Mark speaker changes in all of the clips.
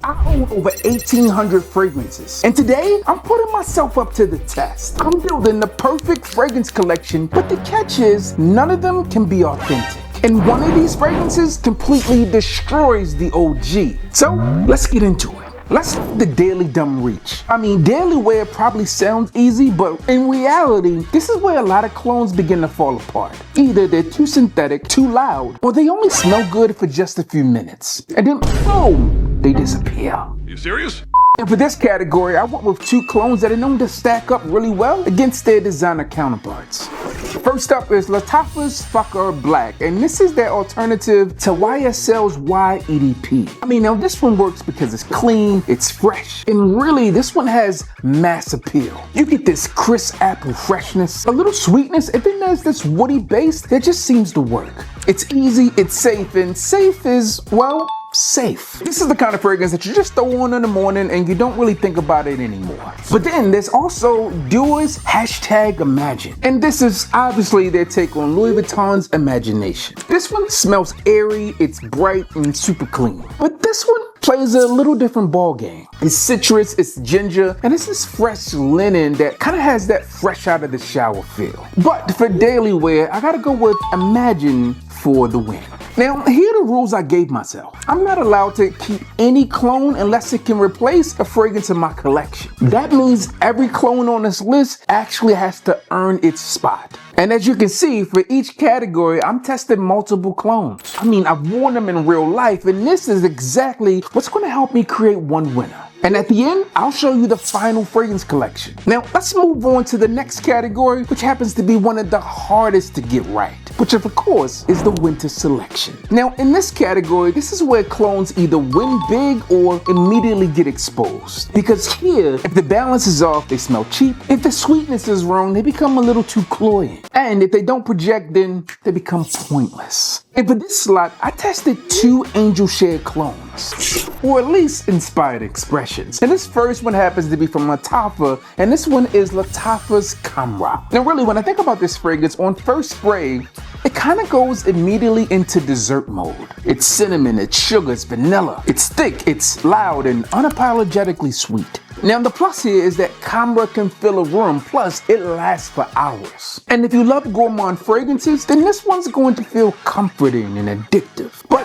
Speaker 1: I own over 1,800 fragrances, and today I'm putting myself up to the test. I'm building the perfect fragrance collection, but the catch is none of them can be authentic. And one of these fragrances completely destroys the OG. So let's get into it. Let's start with the Daily Dumb Reach. I mean, daily wear probably sounds easy, but in reality, this is where a lot of clones begin to fall apart. Either they're too synthetic, too loud, or they only smell good for just a few minutes. And then, boom, they disappear.
Speaker 2: You serious?
Speaker 1: And for this category, I went with two clones that are known to stack up really well against their designer counterparts. First up is Lattafa's Fucker Black, and this is their alternative to YSL's YEDP. I mean, now this one works because it's clean, it's fresh, and really this one has mass appeal. You get this crisp apple freshness, a little sweetness, and then there's this woody base that just seems to work. It's easy, it's safe, and safe is, well, safe. This is the kind of fragrance that you just throw on in the morning and you don't really think about it anymore. But then there's also Dior's #Imagine. And this is obviously their take on Louis Vuitton's Imagination. This one smells airy, it's bright and super clean. But this one plays a little different ball game. It's citrus, it's ginger, and it's this fresh linen that kind of has that fresh out of the shower feel. But for daily wear, I gotta go with Imagine for the win. Now, here are the rules I gave myself. I'm not allowed to keep any clone unless it can replace a fragrance in my collection. That means every clone on this list actually has to earn its spot. And as you can see, for each category, I'm testing multiple clones. I mean, I've worn them in real life, and this is exactly what's going to help me create one winner. And at the end, I'll show you the final fragrance collection. Now, let's move on to the next category, which happens to be one of the hardest to get right, which of course is the winter selection. Now, in this category, this is where clones either win big or immediately get exposed. Because here, if the balance is off, they smell cheap. If the sweetness is wrong, they become a little too cloying. And if they don't project, then they become pointless. And for this slot, I tested two Angel Share clones, or at least inspired expressions. And this first one happens to be from Lattafa, and this one is Lattafa's Camera. Now really, when I think about this fragrance, on first spray, it kind of goes immediately into dessert mode. It's cinnamon, it's sugar, it's vanilla. It's thick, it's loud, and unapologetically sweet. Now the plus here is that Camera can fill a room, plus it lasts for hours. And if you love gourmand fragrances, then this one's going to feel comforting and addictive. But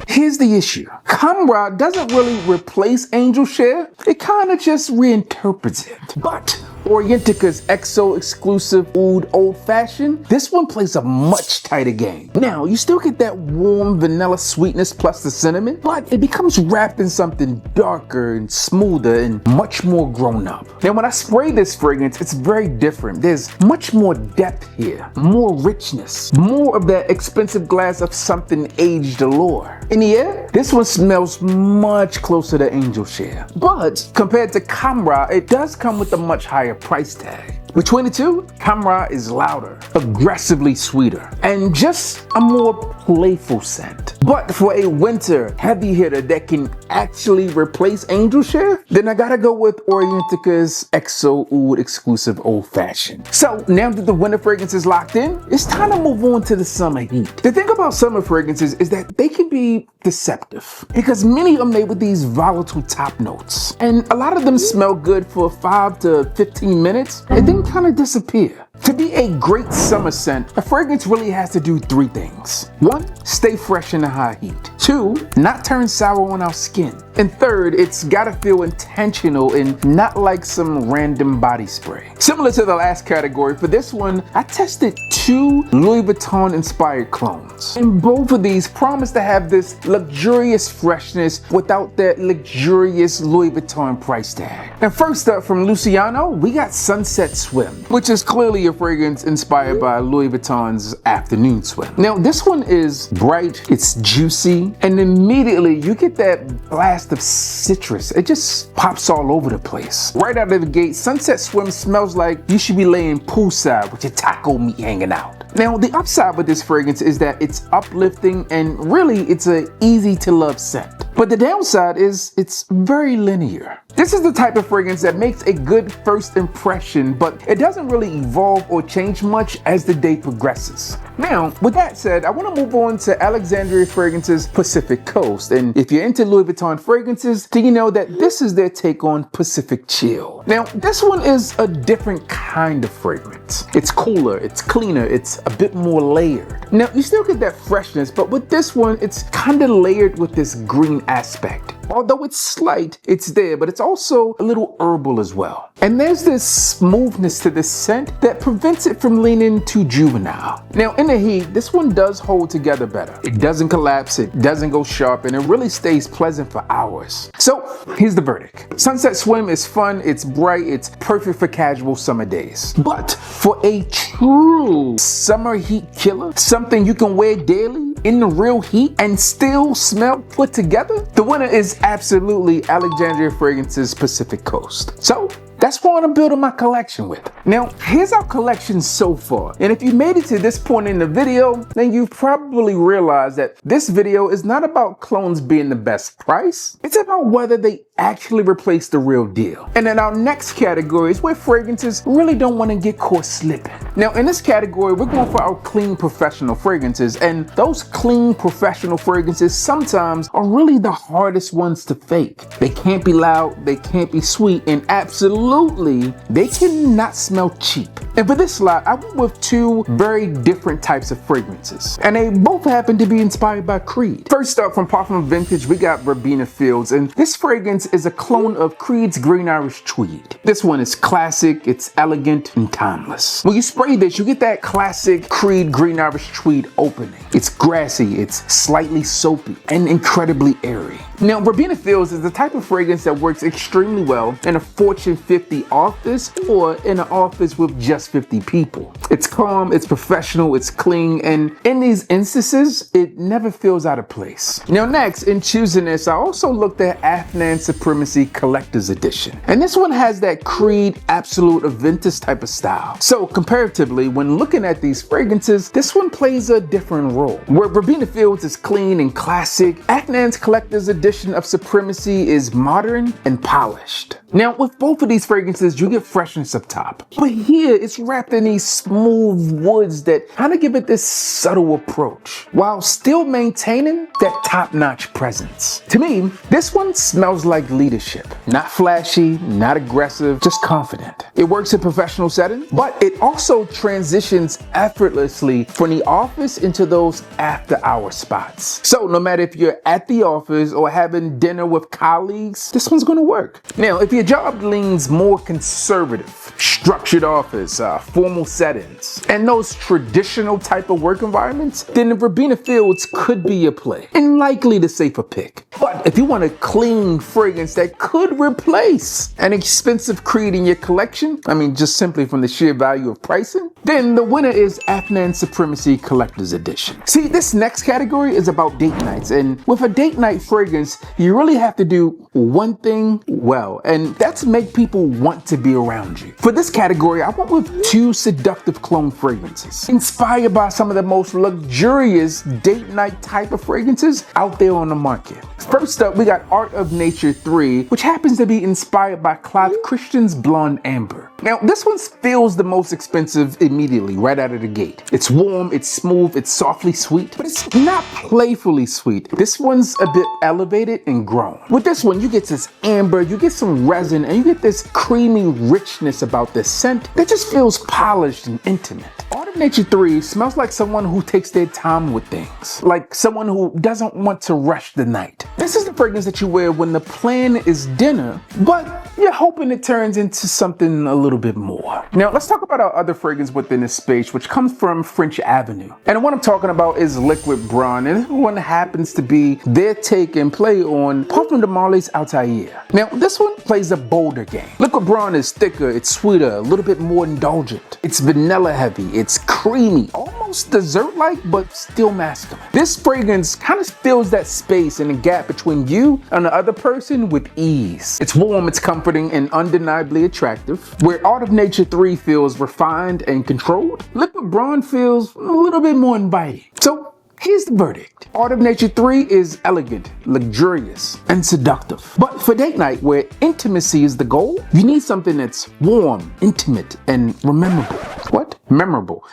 Speaker 1: here's the issue. Camera doesn't really replace Angel Share, it kind of just reinterprets it. But Orientica's EXO exclusive Oud Old Fashioned, this one plays a much tighter game. Now, you still get that warm vanilla sweetness plus the cinnamon, but it becomes wrapped in something darker and smoother and much more grown up. Now, when I spray this fragrance, it's very different. There's much more depth here, more richness, more of that expensive glass of something aged allure. In the air, this one smells much closer to Angel Share. But compared to Camera, it does come with a much higher price tag. Between the two, Camera is louder, aggressively sweeter, and just a more playful scent. But for a winter heavy hitter that can actually replace Angel Share, then I gotta go with Orientica's EXO Oud exclusive Old Fashioned. So now that the winter fragrance is locked in, it's time to move on to the summer heat. The thing about summer fragrances is that they can be deceptive because many are made with these volatile top notes. And a lot of them smell good for 5 to 15 minutes and then kind of disappear. To be a great summer scent, a fragrance really has to do three things. 1, stay fresh in the high heat. 2, not turn sour on our skin. And 3rd, it's gotta feel intentional and not like some random body spray. Similar to the last category, for this one, I tested 2 Louis Vuitton inspired clones. And both of these promise to have this luxurious freshness without that luxurious Louis Vuitton price tag. And first up from Lucianno, we got Sunset Swim, which is clearly a fragrance inspired by Louis Vuitton's Afternoon Swim. Now this one is bright, it's juicy, and immediately you get that blast of citrus. It just pops all over the place. Right out of the gate, Sunset Swim smells like you should be laying poolside with your taco meat hanging out. Now the upside with this fragrance is that it's uplifting and really it's an easy to love scent. But the downside is it's very linear. This is the type of fragrance that makes a good first impression, but it doesn't really evolve evolve or change much as the day progresses. Now, with that said, I want to move on to Alexandria Fragrance's Pacific Coast. And if you're into Louis Vuitton fragrances, then you know that this is their take on Pacific Chill. Now, this one is a different kind of fragrance. It's cooler, it's cleaner, it's a bit more layered. Now, you still get that freshness, but with this one, it's kind of layered with this green aspect. Although it's slight, it's there, but it's also a little herbal as well. And there's this smoothness to this scent that prevents it from leaning too juvenile. Now, in the heat, this one does hold together better. It doesn't collapse, it doesn't go sharp, and it really stays pleasant for hours. So, here's the verdict. Sunset Swim is fun, it's bright, it's perfect for casual summer days. But for a true summer heat killer, something you can wear daily in the real heat and still smell put together, the winner is absolutely Alexandria Fragrance's Pacific Coast. So, that's what I'm building my collection with. Now, here's our collection so far. And if you made it to this point in the video, then you've probably realized that this video is not about clones being the best price. It's about whether they actually replace the real deal. And then our next category is where fragrances really don't want to get caught slipping. Now, in this category, we're going for our clean professional fragrances. And those clean professional fragrances sometimes are really the hardest ones to fake. They can't be loud, they can't be sweet, and absolutely they cannot smell cheap. And for this slot, I went with two very different types of fragrances, and they both happen to be inspired by Creed. First up, from Parfum Vintage, we got Verbena Fields, and this fragrance is a clone of Creed's Green Irish Tweed. This one is classic, it's elegant, and timeless. When you spray this, you get that classic Creed Green Irish Tweed opening. It's grassy, it's slightly soapy, and incredibly airy. Now, Verbena Fields is the type of fragrance that works extremely well in a Fortune 50 office or in an office with just 50 people. It's calm, it's professional, it's clean, and in these instances, it never feels out of place. Now next, in choosing this, I also looked at Afnan Supremacy Collector's Edition. And this one has that Creed Absolute Aventus type of style. So comparatively, when looking at these fragrances, this one plays a different role. Where Verbena Fields is clean and classic, Afnan's Collector's Edition of Supremacy is modern and polished. Now, with both of these fragrances, you get freshness up top. But here, it's wrapped in these smooth woods that kind of give it this subtle approach, while still maintaining that top-notch presence. To me, this one smells like leadership. Not flashy, not aggressive, just confident. It works in professional settings, but it also transitions effortlessly from the office into those after-hour spots. So, no matter if you're at the office or having dinner with colleagues, this one's gonna work. Now, if your job leans more conservative, structured office, formal settings, and those traditional type of work environments, then the Verbena Fields could be your play, and likely the safer pick. But if you want a clean fragrance that could replace an expensive Creed in your collection, I mean just simply from the sheer value of pricing, then the winner is Afnan Supremacy Collector's Edition. See, this next category is about date nights, and with a date night fragrance, you really have to do one thing well, and that's make people want to be around you. For this category, I went with two seductive clone fragrances, inspired by some of the most luxurious date night type of fragrances out there on the market. First up, we got Art of Nature 3, which happens to be inspired by Clive Christian's Blonde Amber. Now, this one feels the most expensive immediately, right out of the gate. It's warm, it's smooth, it's softly sweet, but it's not playfully sweet. This one's a bit elevated and grown. With this one, you get this amber, you get some resin, and you get this creamy richness about this scent that just feels polished and intimate. Art of Nature 3 smells like someone who takes their time with things, like someone who doesn't want to rush the night. This is the fragrance that you wear when the plan is dinner, but you're hoping it turns into something a little bit more. Now, let's talk about our other fragrance within this space, which comes from French Avenue. And what I'm talking about is Liquid Braun, and this one happens to be their take and play on Parfum de Marly's Altair. Now, this one plays a bolder game. Liquid Braun is thicker, it's sweeter, a little bit more indulgent. It's vanilla heavy, it's creamy, almost dessert-like, but still masculine. This fragrance kind of fills that space and the gap between you and the other person with ease. It's warm, it's comforting, and undeniably attractive. Where Art of Nature 3 feels refined and controlled, Liquid Braun feels a little bit more inviting. So, here's the verdict. Art of Nature 3 is elegant, luxurious, and seductive. But for date night, where intimacy is the goal, you need something that's warm, intimate, and rememberable. What? memorable.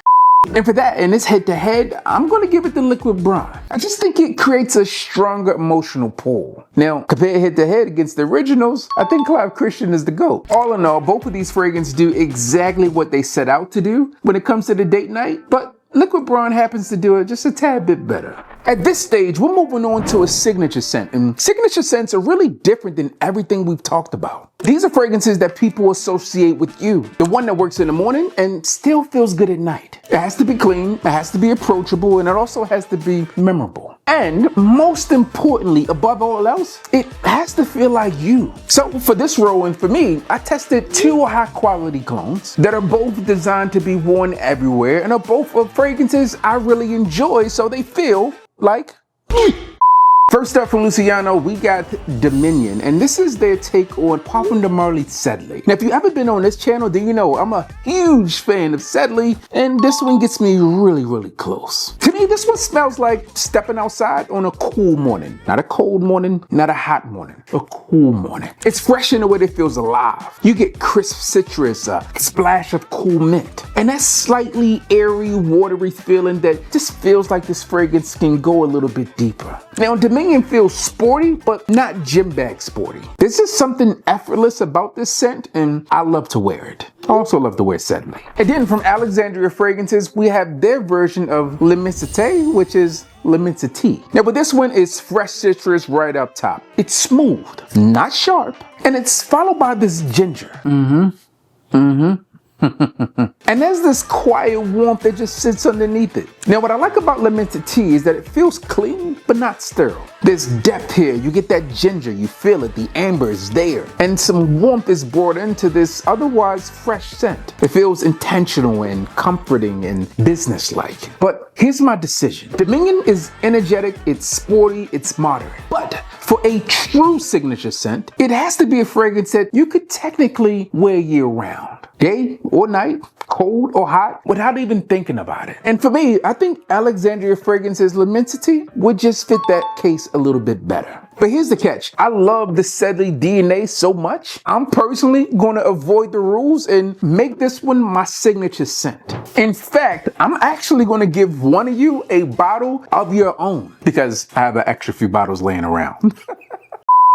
Speaker 1: And for that, in this head-to-head, I'm going to give it the Liquid Bronze. I just think it creates a stronger emotional pull. Now, compare head-to-head against the originals, I think Clive Christian is the GOAT. All in all, both of these fragrances do exactly what they set out to do when it comes to the date night, but Liquid Bronze happens to do it just a tad bit better. At this stage, we're moving on to a signature scent, and signature scents are really different than everything we've talked about. These are fragrances that people associate with you, the one that works in the morning and still feels good at night. It has to be clean, it has to be approachable, and it also has to be memorable. And most importantly, above all else, it has to feel like you. So for this role and for me, I tested 2 high quality colognes that are both designed to be worn everywhere and are both of fragrances I really enjoy, so they feel like me. First up from Lucianno, we got Dominion, and this is their take on Parfum de Marly Sedley. Now, if you haven't been on this channel, then you know I'm a huge fan of Sedley, and this one gets me really close. To me, this one smells like stepping outside on a cool morning. Not a cold morning, not a hot morning, a cool morning. It's fresh in a way that feels alive. You get crisp citrus, a splash of cool mint, and that slightly airy, watery feeling that just feels like this fragrance can go a little bit deeper. Now, Dominion feels sporty, but not gym bag sporty. There's just something effortless about this scent, and I love to wear it. I also love to wear Sedley. And then from Alexandria Fragrances, we have their version of L'Immensité, which is L'Immensity. Now, but this one is fresh citrus right up top. It's smooth, not sharp, and it's followed by this ginger. And there's this quiet warmth that just sits underneath it. Now, what I like about L'Immensity is that it feels clean, but not sterile. There's depth here. You get that ginger, you feel it, the amber is there, and some warmth is brought into this otherwise fresh scent. It feels intentional and comforting and businesslike. But here's my decision. Dominion is energetic, it's sporty, it's modern. But for a true signature scent, it has to be a fragrance that you could technically wear year-round. Day or night, cold or hot, without even thinking about it. And for me, I think Alexandria Fragrances L'Immensity would just fit that case a little bit better. But here's the catch. I love the Sedley DNA so much, I'm personally going to avoid the rules and make this one my signature scent. In fact, I'm actually going to give one of you a bottle of your own because I have an extra few bottles laying around.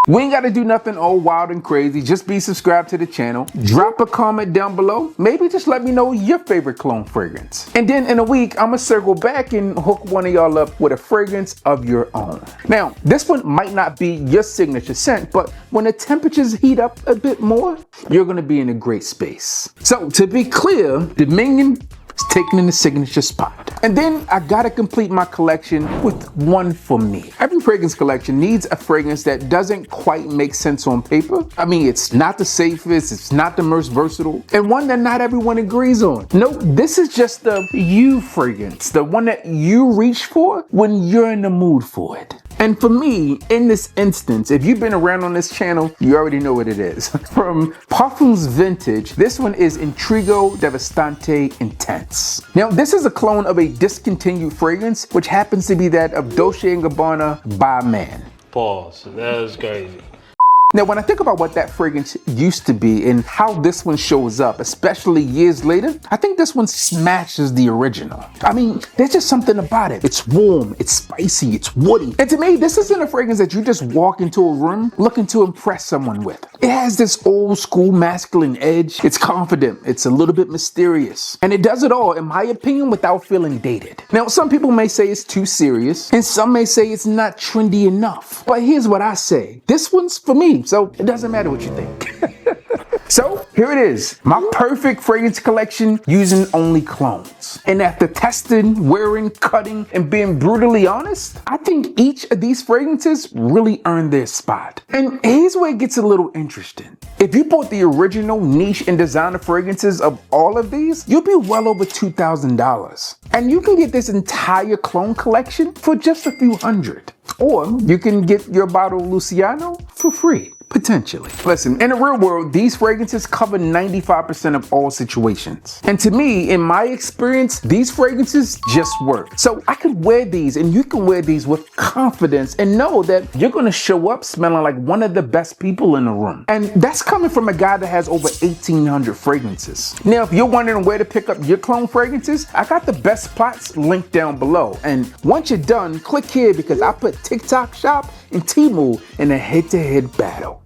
Speaker 1: We ain't gotta do nothing all wild and crazy, just be subscribed to the channel, drop a comment down below, maybe just let me know your favorite cologne fragrance. And then in a week, I'ma circle back and hook one of y'all up with a fragrance of your own. Now, this one might not be your signature scent, but when the temperatures heat up a bit more, you're gonna be in a great space. So to be clear, Dominion is taking in the signature spot. And then I gotta complete my collection with one for me. Every fragrance collection needs a fragrance that doesn't quite make sense on paper. I mean, it's not the safest, it's not the most versatile, and one that not everyone agrees on. Nope, this is just the you fragrance, the one that you reach for when you're in the mood for it. And for me, in this instance, if you've been around on this channel, you already know what it is. From Parfums Vintage, this one is Intrigo Devastante Intense. Now, this is a clone of a discontinued fragrance, which happens to be that of Dolce & Gabbana by Man.
Speaker 2: Pause. That was crazy.
Speaker 1: Now, when I think about what that fragrance used to be and how this one shows up, especially years later, I think this one smashes the original. I mean, there's just something about it. It's warm, it's spicy, it's woody. And to me, this isn't a fragrance that you just walk into a room looking to impress someone with. It has this old school masculine edge. It's confident, it's a little bit mysterious. And it does it all, in my opinion, without feeling dated. Now, some people may say it's too serious, and some may say it's not trendy enough. But here's what I say. This one's for me. So it doesn't matter what you think. So here it is, my perfect fragrance collection using only clones. And after testing, wearing, cutting, and being brutally honest, I think each of these fragrances really earned their spot. And here's where it gets a little interesting. If you bought the original niche and designer fragrances of all of these, you'll be well over $2,000. And you can get this entire clone collection for just a few hundred. Or you can get your bottle of Lucianno for free. Potentially. Listen, in the real world, these fragrances cover 95% of all situations. And to me, in my experience, these fragrances just work. So I could wear these and you can wear these with confidence and know that you're gonna show up smelling like one of the best people in the room. And that's coming from a guy that has over 1,800 fragrances. Now, if you're wondering where to pick up your clone fragrances, I got the best spots linked down below. And once you're done, click here because I put TikTok Shop and Temu in a head-to-head battle.